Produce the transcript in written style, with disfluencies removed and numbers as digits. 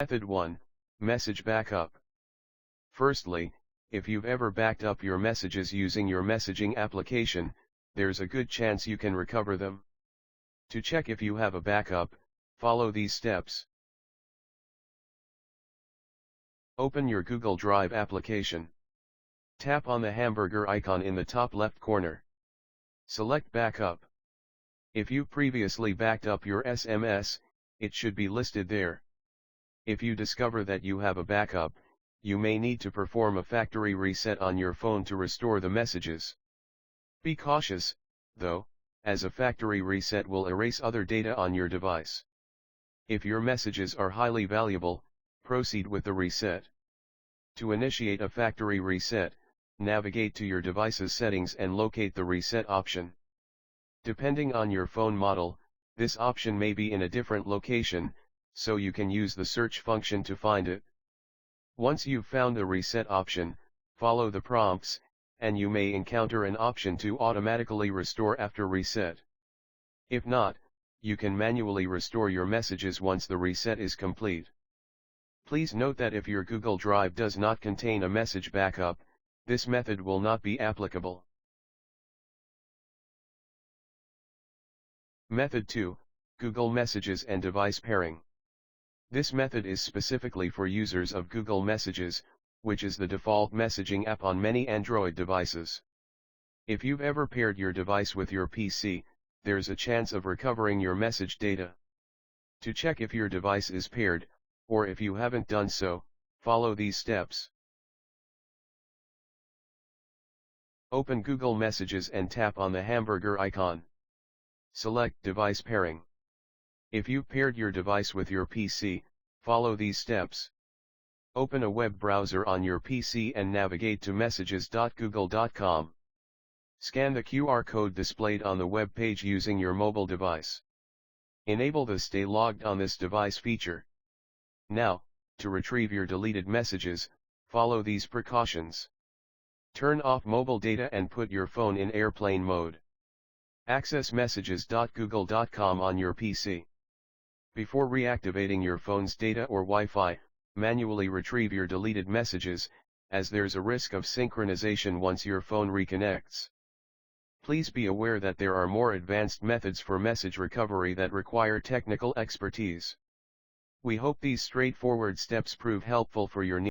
Method 1, Message Backup. Firstly, if you've ever backed up your messages using your messaging application, there's a good chance you can recover them. To check if you have a backup, follow these steps. Open your Google Drive application. Tap on the hamburger icon in the top left corner. Select Backup. If you previously backed up your SMS, it should be listed there. If you discover that you have a backup, you may need to perform a factory reset on your phone to restore the messages. Be cautious, though, as a factory reset will erase other data on your device. If your messages are highly valuable, proceed with the reset. To initiate a factory reset, navigate to your device's settings and locate the reset option. Depending on your phone model, this option may be in a different location, so you can use the search function to find it. Once you've found the reset option, follow the prompts, and you may encounter an option to automatically restore after reset. If not, you can manually restore your messages once the reset is complete. Please note that if your Google Drive does not contain a message backup, this method will not be applicable. Method 2, Google Messages and Device Pairing. This method is specifically for users of Google Messages, which is the default messaging app on many Android devices. If you've ever paired your device with your PC, there's a chance of recovering your message data. To check if your device is paired, or if you haven't done so, follow these steps. Open Google Messages and tap on the hamburger icon. Select Device Pairing. If you've paired your device with your PC, follow these steps. Open a web browser on your PC and navigate to messages.google.com. Scan the QR code displayed on the web page using your mobile device. Enable the Stay Logged on this device feature. Now, to retrieve your deleted messages, follow these precautions. Turn off mobile data and put your phone in airplane mode. Access messages.google.com on your PC. Before reactivating your phone's data or Wi-Fi, manually retrieve your deleted messages, as there's a risk of synchronization once your phone reconnects. Please be aware that there are more advanced methods for message recovery that require technical expertise. We hope these straightforward steps prove helpful for your needs.